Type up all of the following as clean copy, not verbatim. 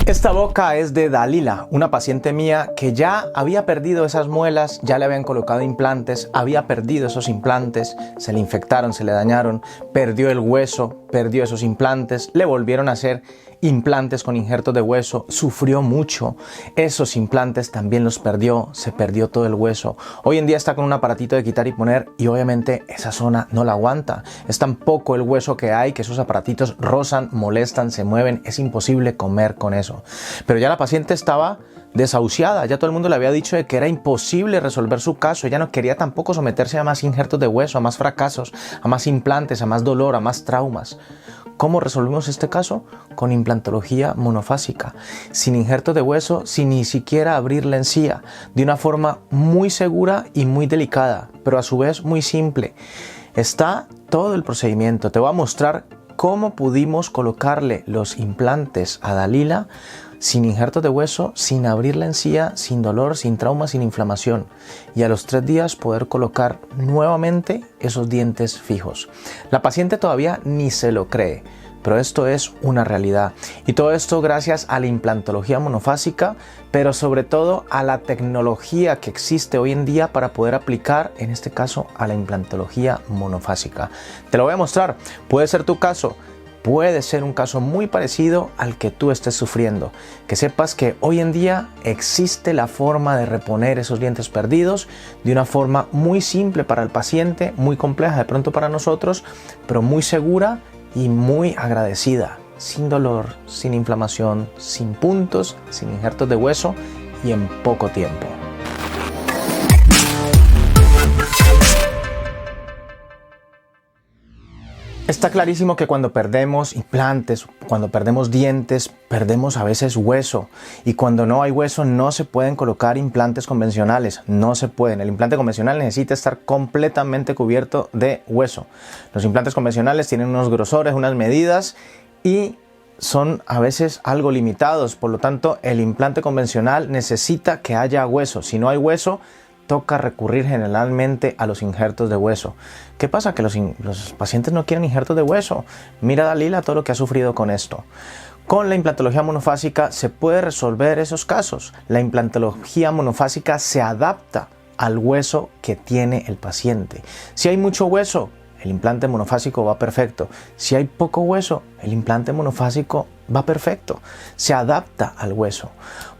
Esta boca es de Dalila, una paciente mía que ya había perdido esas muelas, ya le habían colocado implantes, había perdido esos implantes, se le infectaron, se le dañaron, perdió el hueso, perdió esos implantes, le volvieron a hacer implantes con injertos de hueso, sufrió mucho, esos implantes también los perdió, se perdió todo el hueso. Hoy en día está con un aparatito de quitar y poner y obviamente esa zona no la aguanta. Es tan poco el hueso que hay que esos aparatitos rozan, molestan, se mueven, es imposible comer con eso. Pero ya la paciente estaba desahuciada, ya todo el mundo le había dicho de que era imposible resolver su caso, ella no quería tampoco someterse a más injertos de hueso, a más fracasos, a más implantes, a más dolor, a más traumas. ¿Cómo resolvimos este caso? Con implantología monofásica, sin injertos de hueso, sin ni siquiera abrir la encía, de una forma muy segura y muy delicada, pero a su vez muy simple. Está todo el procedimiento, te voy a mostrar cómo pudimos colocarle los implantes a Dalila sin injertos de hueso, sin abrir la encía, sin dolor, sin trauma, sin inflamación. Y a los 3 días poder colocar nuevamente esos dientes fijos. La paciente todavía ni se lo cree, pero esto es una realidad. Y todo esto gracias a la implantología monofásica, pero sobre todo a la tecnología que existe hoy en día para poder aplicar, en este caso, a la implantología monofásica. Te lo voy a mostrar, puede ser tu caso. Puede ser un caso muy parecido al que tú estés sufriendo. Que sepas que hoy en día existe la forma de reponer esos dientes perdidos de una forma muy simple para el paciente, muy compleja de pronto para nosotros, pero muy segura y muy agradecida. Sin dolor, sin inflamación, sin puntos, sin injertos de hueso y en poco tiempo. Está clarísimo que cuando perdemos implantes, cuando perdemos dientes, perdemos a veces hueso. Y cuando no hay hueso no se pueden colocar implantes convencionales, no se pueden. El implante convencional necesita estar completamente cubierto de hueso. Los implantes convencionales tienen unos grosores, unas medidas y son a veces algo limitados. Por lo tanto, el implante convencional necesita que haya hueso. Si no hay hueso, toca recurrir generalmente a los injertos de hueso. ¿Qué pasa? Que los pacientes no quieren injertos de hueso. Mira Dalila todo lo que ha sufrido con esto. Con la implantología monofásica se puede resolver esos casos. La implantología monofásica se adapta al hueso que tiene el paciente. Si hay mucho hueso, el implante monofásico va perfecto. Si hay poco hueso, el implante monofásico va perfecto. Se adapta al hueso.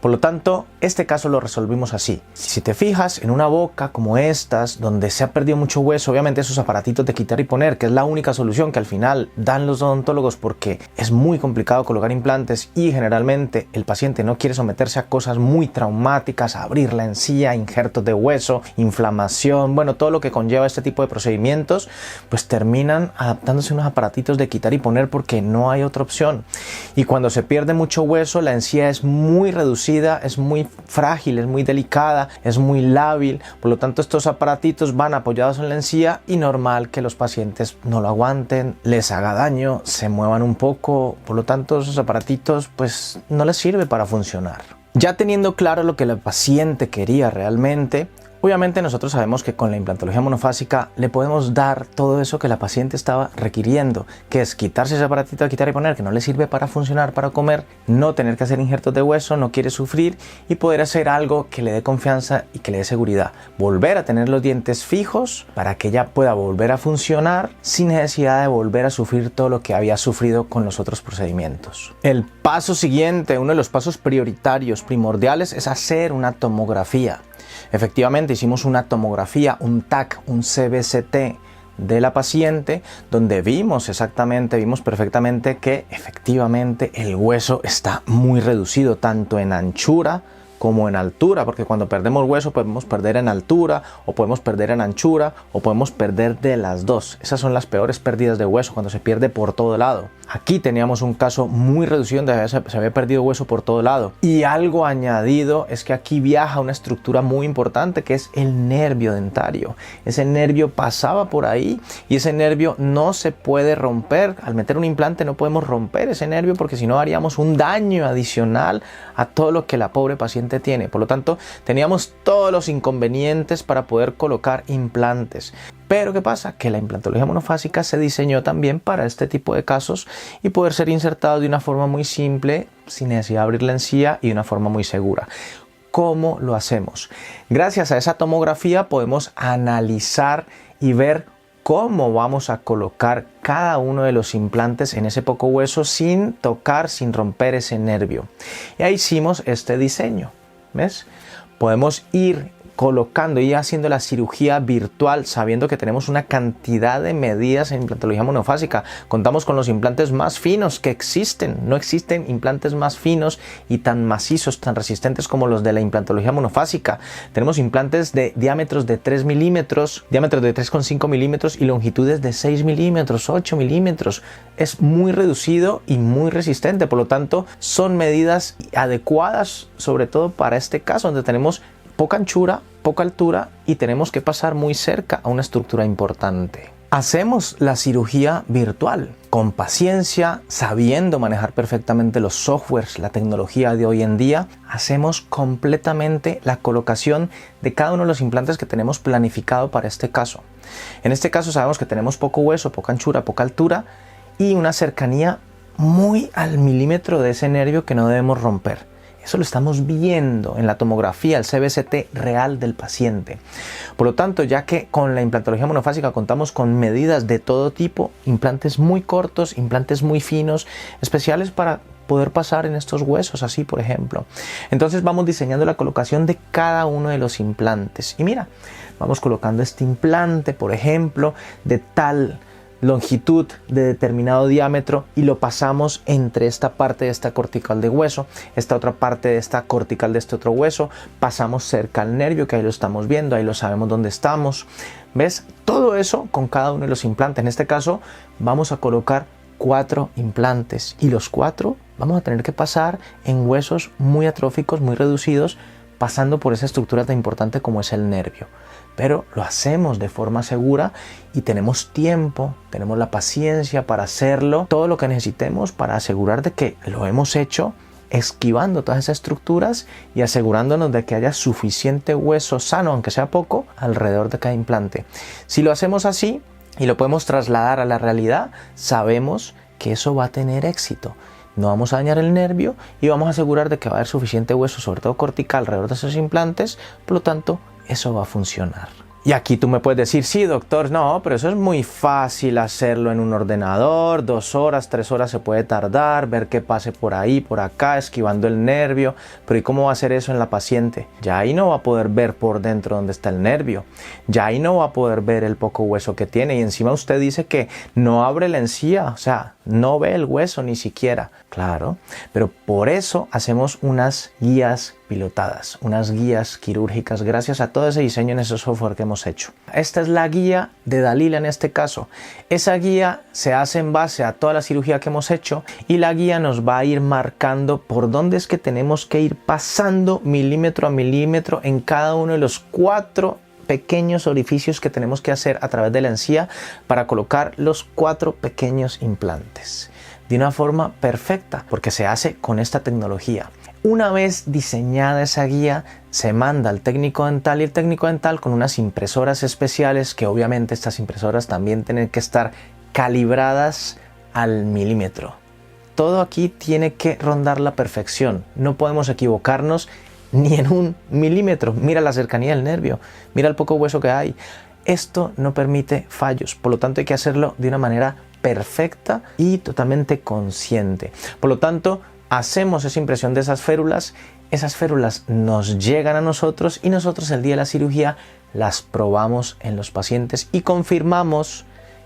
Por lo tanto, este caso lo resolvimos así. Si te fijas en una boca como estas, donde se ha perdido mucho hueso, obviamente esos aparatitos de quitar y poner, que es la única solución que al final dan los odontólogos porque es muy complicado colocar implantes y generalmente el paciente no quiere someterse a cosas muy traumáticas, abrir la encía, injertos de hueso, inflamación, bueno, todo lo que conlleva este tipo de procedimientos, pues terminan adaptándose a unos aparatitos de quitar y poner porque no hay otra opción. Y cuando se pierde mucho hueso, la encía es muy reducida, es muy frágil, es muy delicada, es muy lábil. Por lo tanto, estos aparatitos van apoyados en la encía y normal que los pacientes no lo aguanten, les haga daño, se muevan un poco. Por lo tanto, esos aparatitos pues no les sirve para funcionar. Ya teniendo claro lo que la paciente quería realmente, obviamente nosotros sabemos que con la implantología monofásica le podemos dar todo eso que la paciente estaba requiriendo, que es quitarse ese aparatito de quitar y poner que no le sirve para funcionar, para comer, no tener que hacer injertos de hueso, no quiere sufrir y poder hacer algo que le dé confianza y que le dé seguridad. Volver a tener los dientes fijos para que ella pueda volver a funcionar sin necesidad de volver a sufrir todo lo que había sufrido con los otros procedimientos. El paso siguiente, uno de los pasos prioritarios, primordiales, es hacer una tomografía. Efectivamente hicimos una tomografía, un TAC, un CBCT de la paciente donde vimos perfectamente que efectivamente el hueso está muy reducido tanto en anchura como en altura, porque cuando perdemos hueso podemos perder en altura o podemos perder en anchura o podemos perder de las dos. Esas son las peores pérdidas de hueso, cuando se pierde por todo lado. Aquí teníamos un caso muy reducido donde se había perdido hueso por todo lado. Y algo añadido es que aquí viaja una estructura muy importante que es el nervio dentario. Ese nervio pasaba por ahí y ese nervio no se puede romper. Al meter un implante no podemos romper ese nervio porque si no haríamos un daño adicional a todo lo que la pobre paciente tiene. Por lo tanto, teníamos todos los inconvenientes para poder colocar implantes. Pero ¿qué pasa? Que la implantología monofásica se diseñó también para este tipo de casos y poder ser insertado de una forma muy simple, sin necesidad de abrir la encía y de una forma muy segura. ¿Cómo lo hacemos? Gracias a esa tomografía podemos analizar y ver cómo vamos a colocar cada uno de los implantes en ese poco hueso sin tocar, sin romper ese nervio. Y ahí hicimos este diseño. ¿Ves? Podemos ir colocando y haciendo la cirugía virtual sabiendo que tenemos una cantidad de medidas en implantología monofásica. Contamos con los implantes más finos que existen. No existen implantes más finos y tan macizos, tan resistentes como los de la implantología monofásica. Tenemos implantes de diámetros de 3 milímetros, diámetros de 3,5 milímetros y longitudes de 6 milímetros, 8 milímetros. Es muy reducido y muy resistente. Por lo tanto, son medidas adecuadas, sobre todo para este caso donde tenemos poca anchura, poca altura y tenemos que pasar muy cerca a una estructura importante. Hacemos la cirugía virtual con paciencia, sabiendo manejar perfectamente los softwares, la tecnología de hoy en día. Hacemos completamente la colocación de cada uno de los implantes que tenemos planificado para este caso. En este caso sabemos que tenemos poco hueso, poca anchura, poca altura y una cercanía muy al milímetro de ese nervio que no debemos romper. Eso lo estamos viendo en la tomografía, el CBCT real del paciente. Por lo tanto, ya que con la implantología monofásica contamos con medidas de todo tipo, implantes muy cortos, implantes muy finos, especiales para poder pasar en estos huesos, así por ejemplo. Entonces vamos diseñando la colocación de cada uno de los implantes. Y mira, vamos colocando este implante, por ejemplo, de tal longitud de determinado diámetro y lo pasamos entre esta parte de esta cortical de hueso, esta otra parte de esta cortical de este otro hueso, pasamos cerca al nervio, que ahí lo estamos viendo, ahí lo sabemos dónde estamos. ¿Ves? Todo eso con cada uno de los implantes. En este caso vamos a colocar 4 implantes y los 4 vamos a tener que pasar en huesos muy atróficos, muy reducidos, pasando por esa estructura tan importante como es el nervio. Pero lo hacemos de forma segura y tenemos tiempo, tenemos la paciencia para hacerlo, todo lo que necesitemos para asegurar de que lo hemos hecho, esquivando todas esas estructuras y asegurándonos de que haya suficiente hueso sano, aunque sea poco, alrededor de cada implante. Si lo hacemos así y lo podemos trasladar a la realidad, sabemos que eso va a tener éxito. No vamos a dañar el nervio y vamos a asegurar de que va a haber suficiente hueso, sobre todo cortical, alrededor de esos implantes. Por lo tanto, eso va a funcionar. Y aquí tú me puedes decir, sí, doctor, no, pero eso es muy fácil hacerlo en un ordenador, 2 horas, 3 horas se puede tardar, ver qué pase por ahí, por acá, esquivando el nervio. Pero ¿y cómo va a hacer eso en la paciente? Ya ahí no va a poder ver por dentro dónde está el nervio. Ya ahí no va a poder ver el poco hueso que tiene. Y encima usted dice que no abre la encía, o sea, no ve el hueso ni siquiera. Claro, pero por eso hacemos unas guías pilotadas, unas guías quirúrgicas gracias a todo ese diseño en ese software que hemos hecho. Esta es la guía de Dalila en este caso. Esa guía se hace en base a toda la cirugía que hemos hecho y la guía nos va a ir marcando por dónde es que tenemos que ir pasando milímetro a milímetro en cada uno de los 4 pequeños orificios que tenemos que hacer a través de la encía para colocar los 4 pequeños implantes de una forma perfecta, porque se hace con esta tecnología. Una vez diseñada esa guía, se manda al técnico dental y el técnico dental con unas impresoras especiales, que obviamente estas impresoras también tienen que estar calibradas al milímetro. Todo aquí tiene que rondar la perfección, no podemos equivocarnos ni en 1 milímetro. Mira la cercanía del nervio, mira el poco hueso que hay. Esto no permite fallos, por lo tanto hay que hacerlo de una manera perfecta y totalmente consciente. Por lo tanto, hacemos esa impresión de esas férulas nos llegan a nosotros y nosotros el día de la cirugía las probamos en los pacientes y confirmamos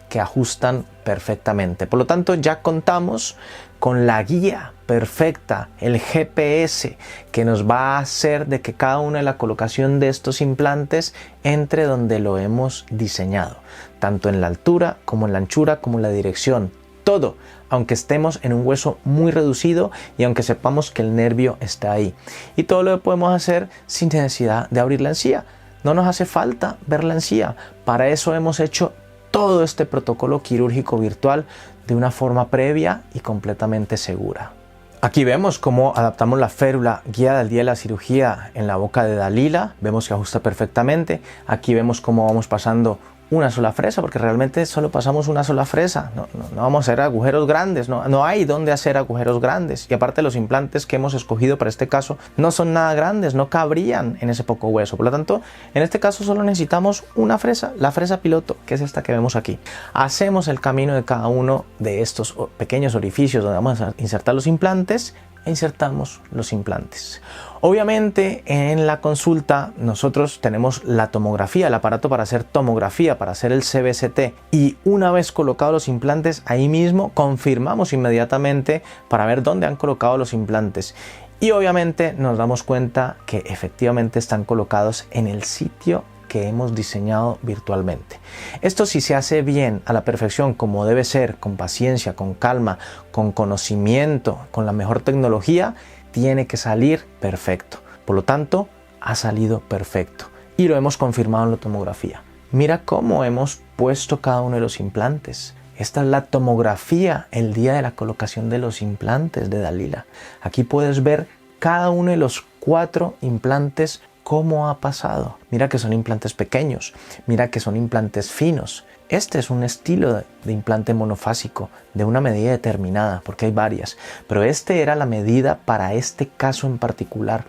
que ajustan perfectamente. Por lo tanto, ya contamos con la guía perfecta, el GPS que nos va a hacer de que cada una de la colocación de estos implantes entre donde lo hemos diseñado, tanto en la altura como en la anchura como en la dirección. Todo, aunque estemos en un hueso muy reducido y aunque sepamos que el nervio está ahí. Y todo lo podemos hacer sin necesidad de abrir la encía. No nos hace falta ver la encía. Para eso hemos hecho todo este protocolo quirúrgico virtual de una forma previa y completamente segura. Aquí vemos cómo adaptamos la férula guiada al día de la cirugía en la boca de Dalila. Vemos que ajusta perfectamente. Aquí vemos cómo vamos pasando una sola fresa, porque realmente solo pasamos una sola fresa, no vamos a hacer agujeros grandes, no hay donde hacer agujeros grandes, y aparte los implantes que hemos escogido para este caso no son nada grandes, no cabrían en ese poco hueso. Por lo tanto, en este caso solo necesitamos una fresa, la fresa piloto, que es esta que vemos aquí. Hacemos el camino de cada uno de estos pequeños orificios donde vamos a insertar los implantes, e insertamos los implantes. Obviamente en la consulta nosotros tenemos la tomografía, el aparato para hacer tomografía, para hacer el CBCT, y una vez colocados los implantes ahí mismo confirmamos inmediatamente para ver dónde han colocado los implantes, y obviamente nos damos cuenta que efectivamente están colocados en el sitio que hemos diseñado virtualmente. Esto, si se hace bien, a la perfección, como debe ser, con paciencia, con calma, con conocimiento, con la mejor tecnología, tiene que salir perfecto. Por lo tanto, ha salido perfecto y lo hemos confirmado en la tomografía. Mira cómo hemos puesto cada uno de los implantes. Esta es la tomografía el día de la colocación de los implantes de Dalila. Aquí puedes ver cada uno de los 4 implantes cómo ha pasado. Mira que son implantes pequeños, mira que son implantes finos. Este es un estilo de implante monofásico de una medida determinada, porque hay varias, pero este era la medida para este caso en particular.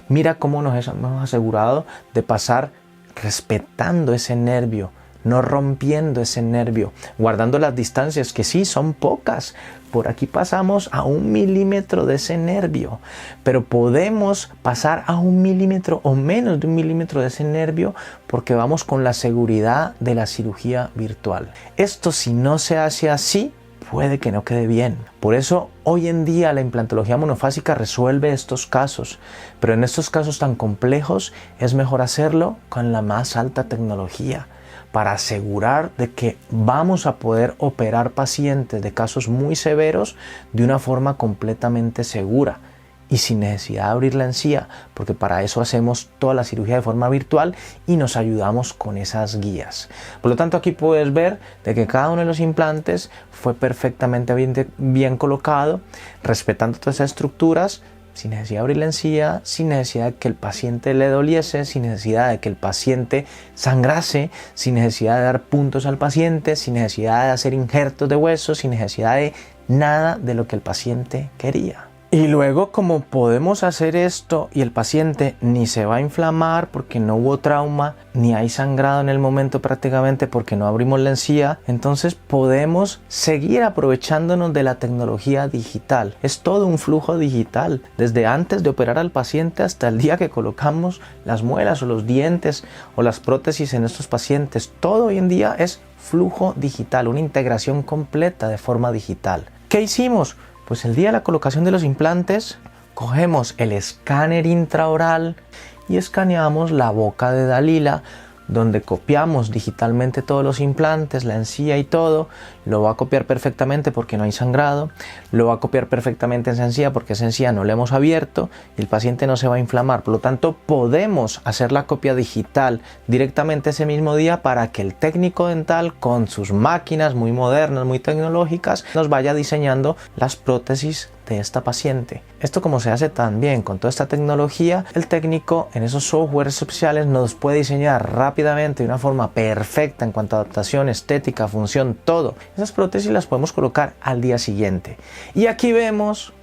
Mira cómo nos hemos asegurado de pasar respetando ese nervio, no rompiendo ese nervio, guardando las distancias que sí son pocas. Por aquí pasamos a 1 milímetro de ese nervio, pero podemos pasar a 1 milímetro o menos de 1 milímetro de ese nervio porque vamos con la seguridad de la cirugía virtual. Esto, si no se hace así, puede que no quede bien. Por eso hoy en día la implantología monofásica resuelve estos casos, pero en estos casos tan complejos es mejor hacerlo con la más alta tecnología, para asegurar de que vamos a poder operar pacientes de casos muy severos de una forma completamente segura y sin necesidad de abrir la encía, porque para eso hacemos toda la cirugía de forma virtual y nos ayudamos con esas guías. Por lo tanto, aquí puedes ver de que cada uno de los implantes fue perfectamente bien colocado, respetando todas esas estructuras, sin necesidad de abrir la encía, sin necesidad de que el paciente le doliese, sin necesidad de que el paciente sangrase, sin necesidad de dar puntos al paciente, sin necesidad de hacer injertos de hueso, sin necesidad de nada de lo que el paciente quería. Y luego, como podemos hacer esto y el paciente ni se va a inflamar porque no hubo trauma, ni hay sangrado en el momento prácticamente porque no abrimos la encía, entonces podemos seguir aprovechándonos de la tecnología digital. Es todo un flujo digital, desde antes de operar al paciente hasta el día que colocamos las muelas o los dientes o las prótesis en estos pacientes. Todo hoy en día es flujo digital, una integración completa de forma digital. ¿Qué hicimos? Pues el día de la colocación de los implantes, cogemos el escáner intraoral y escaneamos la boca de Dalila, donde copiamos digitalmente todos los implantes, la encía y todo. Lo va a copiar perfectamente porque no hay sangrado, lo va a copiar perfectamente en esa encía porque esa encía no la hemos abierto y el paciente no se va a inflamar. Por lo tanto, podemos hacer la copia digital directamente ese mismo día para que el técnico dental, con sus máquinas muy modernas, muy tecnológicas, nos vaya diseñando las prótesis de esta paciente. Esto, como se hace también con toda esta tecnología, el técnico en esos softwares especiales nos puede diseñar rápidamente de una forma perfecta en cuanto a adaptación, estética, función, todo. Esas prótesis las podemos colocar al día siguiente. Y aquí vemos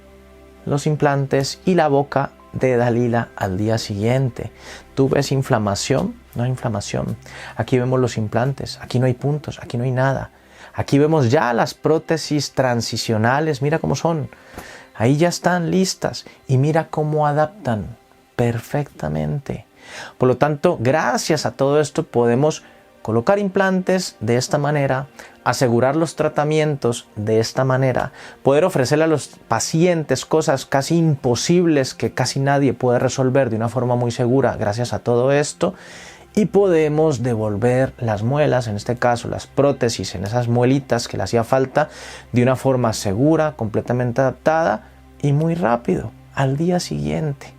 los implantes y la boca de Dalila al día siguiente. ¿Tú ves inflamación? No hay inflamación. Aquí vemos los implantes, aquí no hay puntos, aquí no hay nada. Aquí vemos ya las prótesis transicionales, mira cómo son. Ahí ya están listas y mira cómo adaptan perfectamente. Por lo tanto, gracias a todo esto podemos colocar implantes de esta manera, asegurar los tratamientos de esta manera, poder ofrecerle a los pacientes cosas casi imposibles que casi nadie puede resolver de una forma muy segura gracias a todo esto. Y podemos devolver las muelas, en este caso las prótesis en esas muelitas que le hacía falta, de una forma segura, completamente adaptada y muy rápido, al día siguiente.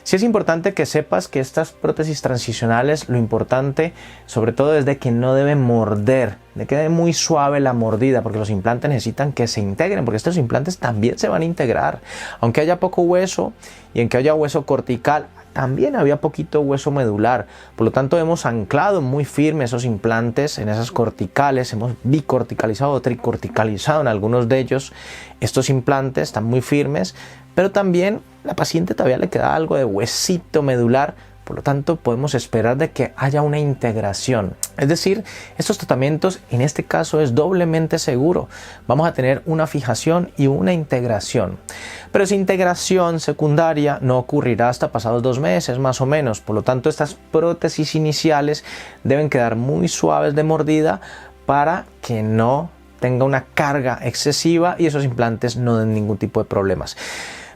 Sí es importante que sepas que estas prótesis transicionales, lo importante sobre todo es de que no deben morder, de que quede muy suave la mordida, porque los implantes necesitan que se integren, porque estos implantes también se van a integrar. Aunque haya poco hueso y en que haya hueso cortical, también había poquito hueso medular. Por lo tanto, hemos anclado muy firme esos implantes en esas corticales, hemos bicorticalizado o tricorticalizado en algunos de ellos. Estos implantes están muy firmes, pero también a la paciente todavía le queda algo de huesito medular. Por lo tanto, podemos esperar de que haya una integración. Es decir, estos tratamientos en este caso es doblemente seguro. Vamos a tener una fijación y una integración. Pero esa integración secundaria no ocurrirá hasta pasados 2 meses más o menos. Por lo tanto, estas prótesis iniciales deben quedar muy suaves de mordida para que no tenga una carga excesiva y esos implantes no den ningún tipo de problemas.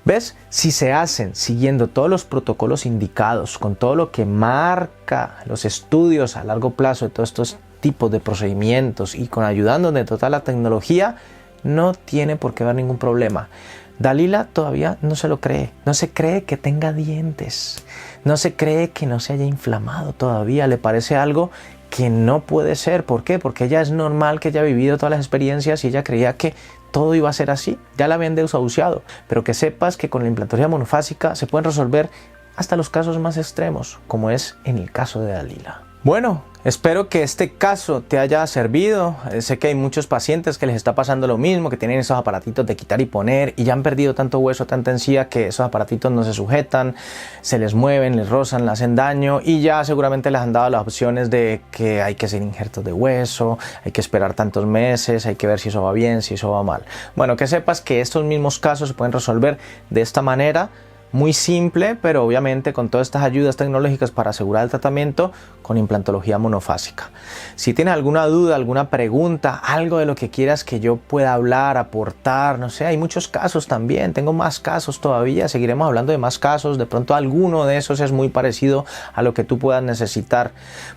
¿Ves? Si se hacen siguiendo todos los protocolos indicados, con todo lo que marca los estudios a largo plazo de todos estos tipos de procedimientos y ayudando de toda la tecnología, no tiene por qué haber ningún problema. Dalila todavía no se lo cree, no se cree que tenga dientes, no se cree que no se haya inflamado todavía, le parece algo que no puede ser. ¿Por qué? Porque ella es normal que haya vivido todas las experiencias y ella creía que todo iba a ser así, ya la habían desahuciado, pero que sepas que con la implantología monofásica se pueden resolver hasta los casos más extremos, como es en el caso de Dalila. Bueno, espero que este caso te haya servido. Sé que hay muchos pacientes que les está pasando lo mismo, que tienen esos aparatitos de quitar y poner y ya han perdido tanto hueso, tanta encía que esos aparatitos no se sujetan, se les mueven, les rozan, les hacen daño y ya seguramente les han dado las opciones de que hay que hacer injertos de hueso, hay que esperar tantos meses, hay que ver si eso va bien, si eso va mal. Bueno, que sepas que estos mismos casos se pueden resolver de esta manera. Muy simple, pero obviamente con todas estas ayudas tecnológicas para asegurar el tratamiento con implantología monofásica. Si tienes alguna duda, alguna pregunta, algo de lo que quieras que yo pueda hablar, aportar, no sé, hay muchos casos también, tengo más casos todavía, seguiremos hablando de más casos, de pronto alguno de esos es muy parecido a lo que tú puedas necesitar,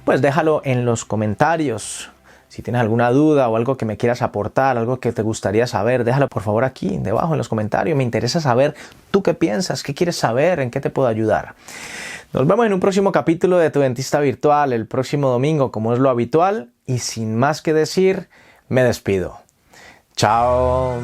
pues déjalo en los comentarios. Si tienes alguna duda o algo que me quieras aportar, algo que te gustaría saber, déjalo por favor aquí debajo en los comentarios. Me interesa saber tú qué piensas, qué quieres saber, en qué te puedo ayudar. Nos vemos en un próximo capítulo de Tu Dentista Virtual el próximo domingo, como es lo habitual. Y sin más que decir, me despido. Chao.